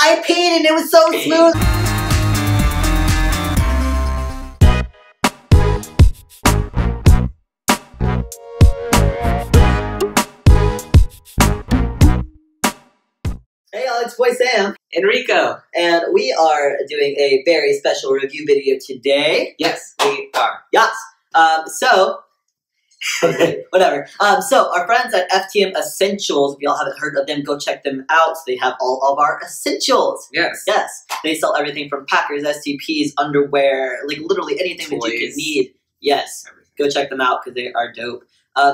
I peed and it was so smooth. Hey y'all, it's Boy Sam. Enrico. And we are doing a very special review video today. Yes, we are. Yes. Whatever. So our friends at FTMessentials, if y'all haven't heard of them, go check them out. They have all of our essentials. Yes. Yes. They sell everything from packers, STPs, underwear, like literally anything Toys. that you can need. Yes. Everything. Go check them out because they are dope.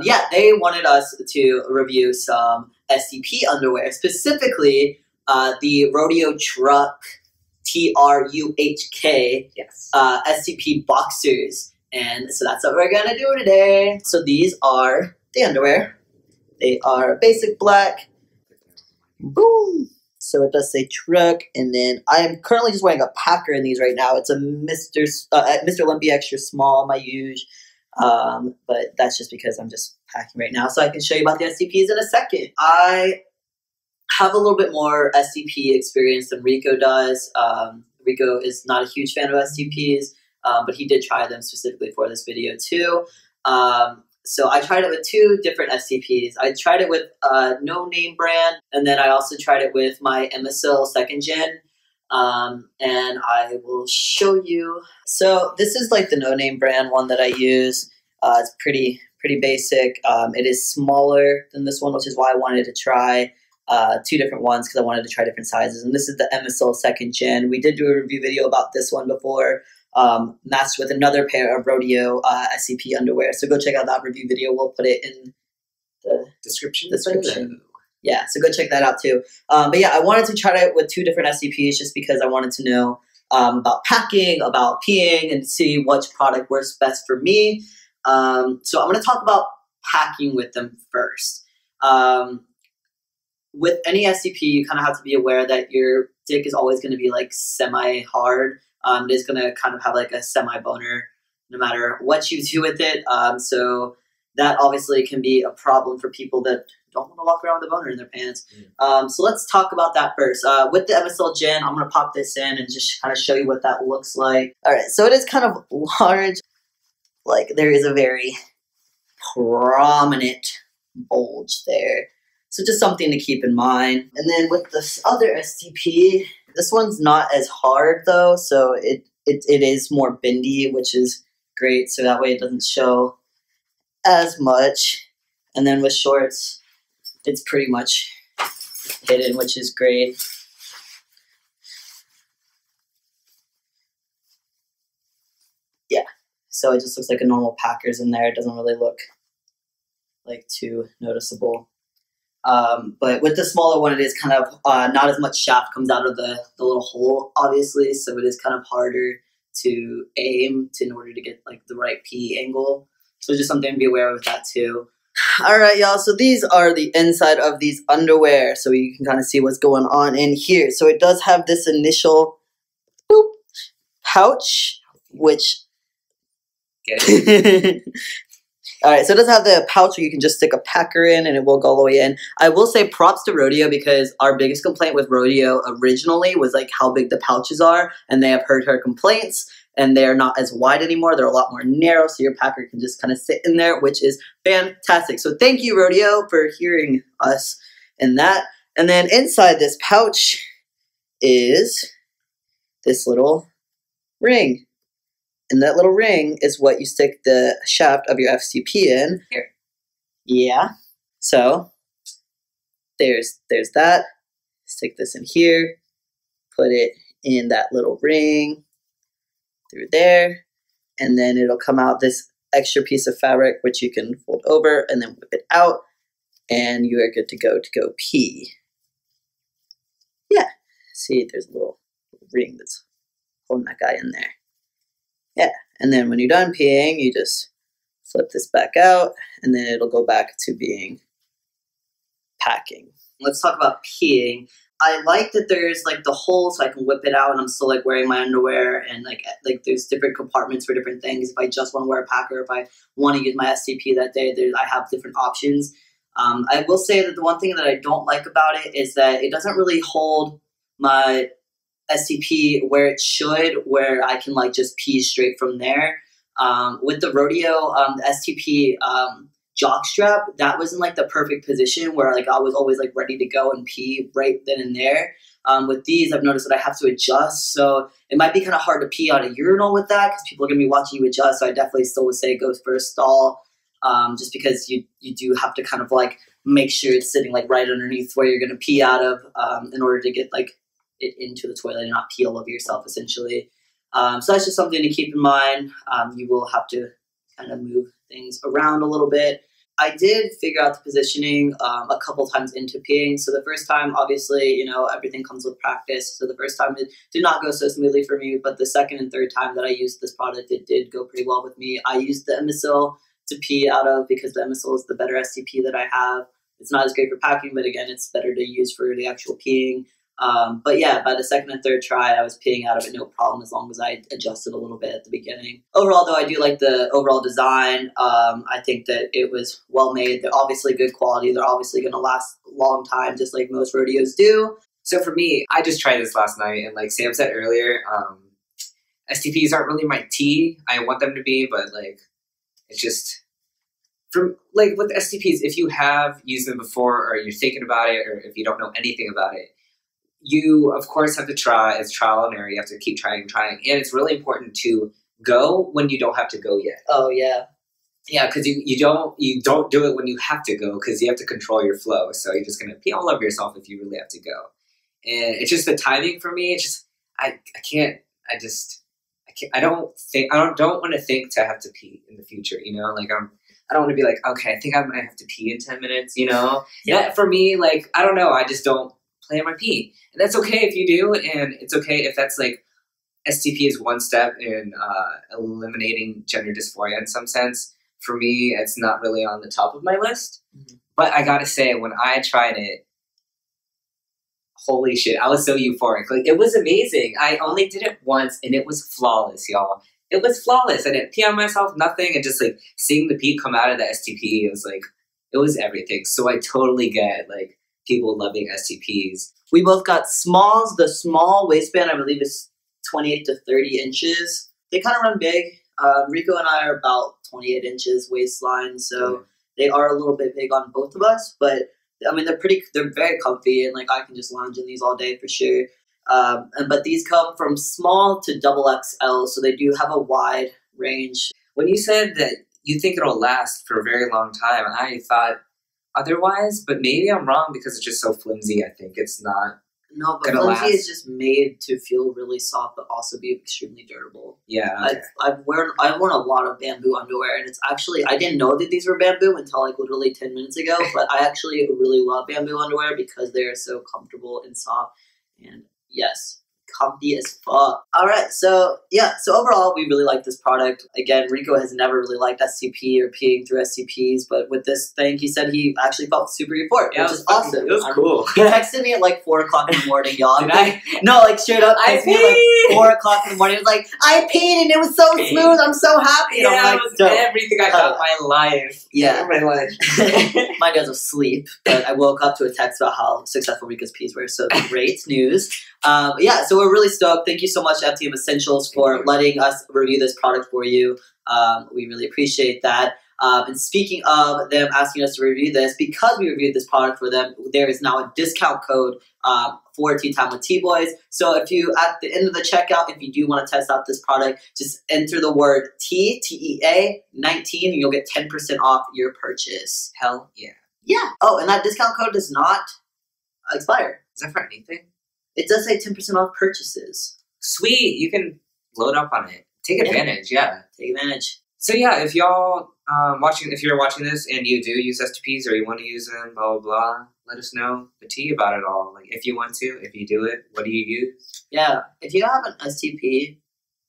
Yeah, they wanted us to review some STP underwear, specifically the Rodeoh Truhk Truhk Yes. STP boxers. And so that's what we're gonna do today. So these are the underwear. They are basic black. Boom. So it does say Truhk, and then I am currently just wearing a packer in these right now. It's a Mr. Olympia extra small, my huge. But that's just because I'm just packing right now. So I can show you about the STPs in a second. I have a little bit more STP experience than Rico does. Rico is not a huge fan of STPs. But he did try them specifically for this video too. So I tried it with two different STPs. I tried it with a no-name brand, and then I also tried it with my Emisil 2nd Gen. And I will show you. So this is like the no-name brand one that I use. It's pretty basic. It is smaller than this one, which is why I wanted to try two different ones because I wanted to try different sizes. And this is the Emisil 2nd Gen. We did do a review video about this one before. Matched with another pair of Rodeoh SCP underwear. So go check out that review video. We'll put it in the Description. Yeah, so go check that out too. But yeah, I wanted to try it with two different SCPs just because I wanted to know about packing, about peeing, and see which product works best for me. So I'm going to talk about packing with them first. With any SCP, you kind of have to be aware that your dick is always going to be like semi-hard. It is going to kind of have like a semi-boner no matter what you do with it. So that obviously can be a problem for people that don't want to walk around with a boner in their pants. So let's talk about that first. With the Emisil Gen, I'm going to pop this in and just kind of show you what that looks like. All right, so it is kind of large. Like there is a very prominent bulge there. So just something to keep in mind. And then with this other STP, this one's not as hard though, so it is more bendy, which is great. So that way it doesn't show as much. And then with shorts, it's pretty much hidden, which is great. Yeah, so it just looks like a normal Packers in there. It doesn't really look like too noticeable. But with the smaller one, it is kind of not as much shaft comes out of the little hole, obviously, so it is kind of harder to aim in order to get like the right pee angle. So just something to be aware of with that too. All right, y'all. So these are the inside of these underwear, so you can kind of see what's going on in here. So it does have this initial pouch, which. All right, so it does have the pouch where you can just stick a packer in and it will go all the way in. I will say props to Rodeoh because our biggest complaint with Rodeoh originally was like how big the pouches are, and they have heard her complaints, and they're not as wide anymore. They're a lot more narrow, so your packer can just kind of sit in there, which is fantastic. So thank you, Rodeoh, for hearing us in that. And then inside this pouch is this little ring. And that little ring is what you stick the shaft of your FCP in. Here. Yeah. So there's that. Stick this in here. Put it in that little ring through there. And then it'll come out this extra piece of fabric, which you can fold over and then whip it out. And you are good to go pee. Yeah. See, there's a little ring that's holding that guy in there. Yeah, and then when you're done peeing, you just flip this back out, and then it'll go back to being packing. Let's talk about peeing. I like that there's like the hole so I can whip it out and I'm still like wearing my underwear, and like there's different compartments for different things. If I just want to wear a packer, if I want to use my STP that day, I have different options. I will say that the one thing that I don't like about it is that it doesn't really hold my STP where it should, where I can like just pee straight from there. With the Rodeoh, the STP jock strap, that was in like the perfect position where like I was always like ready to go and pee right then and there. With these, I've noticed that I have to adjust, so it might be kind of hard to pee on a urinal with that because people are going to be watching you adjust, so I definitely still would say go for a stall, just because you do have to kind of like make sure it's sitting like right underneath where you're going to pee out of, in order to get like it into the toilet and not pee all over yourself, essentially. So that's just something to keep in mind. You will have to kind of move things around a little bit. I did figure out the positioning a couple times into peeing. So the first time, obviously, you know, everything comes with practice. So the first time it did not go so smoothly for me, but the second and third time that I used this product, it did go pretty well with me. I used the Emisil to pee out of because the Emisil is the better STP that I have. It's not as great for packing, but again, it's better to use for the actual peeing. But yeah, by the second and third try, I was peeing out of it no problem as long as I adjusted a little bit at the beginning. Overall, though, I do like the overall design. I think that it was well made. They're obviously good quality. They're obviously going to last a long time, just like most Rodeos do. So for me, I just tried this last night, and like Sam said earlier, STPs aren't really my tea. I want them to be, but like, it's just... From, like with STPs, if you have used them before or you're thinking about it or if you don't know anything about it, you, of course, have to try. It's trial and error. You have to keep trying and trying. And it's really important to go when you don't have to go yet. Oh, yeah. Yeah, because you don't do it when you have to go because you have to control your flow. So you're just going to pee all over yourself if you really have to go. And it's just the timing for me. It's just, I don't want to think to have to pee in the future, you know? Like, I don't want to be like, okay, I think I might have to pee in 10 minutes, you know? Yeah. That, for me, like, I don't know. I just don't plan my pee. And that's okay if you do, and it's okay if that's, like, STP is one step in eliminating gender dysphoria in some sense. For me, it's not really on the top of my list. Mm-hmm. But I gotta say, when I tried it, holy shit, I was so euphoric. Like, it was amazing. I only did it once, and it was flawless, y'all. It was flawless. I didn't pee on myself, nothing. And just, like, seeing the pee come out of the STP, it was, like, it was everything. So I totally get, like, people loving STPs. We both got smalls. The small waistband, I believe, is 28 to 30 inches. They kind of run big. Rico and I are about 28 inches waistline, so they are a little bit big on both of us. But, I mean, they're very comfy, and, like, I can just lounge in these all day for sure. But these come from small to double XL, so they do have a wide range. When you said that you think it'll last for a very long time, I thought otherwise, but maybe I'm wrong because it's just so flimsy. I think it's not. No, but flimsy is just made to feel really soft, but also be extremely durable. Yeah, okay. I've worn a lot of bamboo underwear, and it's actually, I didn't know that these were bamboo until like literally 10 minutes ago. But I actually really love bamboo underwear because they are so comfortable and soft, and yes, comfy as fuck. Alright, so yeah, so overall we really like this product. Again, Rico has never really liked STP or peeing through STPs, but with this thing he said he actually felt super euphoric, which is awesome. It was cool. He texted me at like 4 o'clock in the morning, y'all. Did I? No, like straight up I texted me at like 4 o'clock in the morning. It was like, I peed and it was so smooth, I'm so happy. And Yeah, I'm like, it was everything I thought my life. Yeah. My life. Mine goes of sleep, but I woke up to a text about how successful Rico's peas were, so great news. Yeah, so we're really stoked. Thank you so much, FTMessentials, for letting us review this product for you. We really appreciate that. And speaking of them asking us to review this, because we reviewed this product for them, there is now a discount code for Tea Time with T-Boys. So if you, at the end of the checkout, if you do want to test out this product, just enter the word Tea, T-E-A, 19, and you'll get 10% off your purchase. Hell yeah. Yeah. Oh, and that discount code does not expire. Is that for anything? It does say 10% off purchases. Sweet. You can load up on it. Take advantage, yeah. Take advantage. So yeah, if y'all if you're watching this and you do use STPs or you want to use them, blah, blah, blah, let us know the tea about it all. Like, if you want to, if you do it, what do you use? Yeah. If you have an STP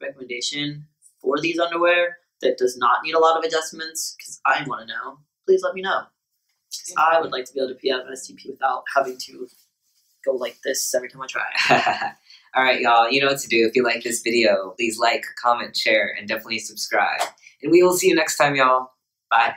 recommendation for these underwear that does not need a lot of adjustments, because I want to know, please let me know. Because I would like to be able to pee out of an STP without having to go like this every time I try. All right, y'all, you know what to do. If you like this video, please like, comment, share, and definitely subscribe. And we will see you next time, y'all. Bye.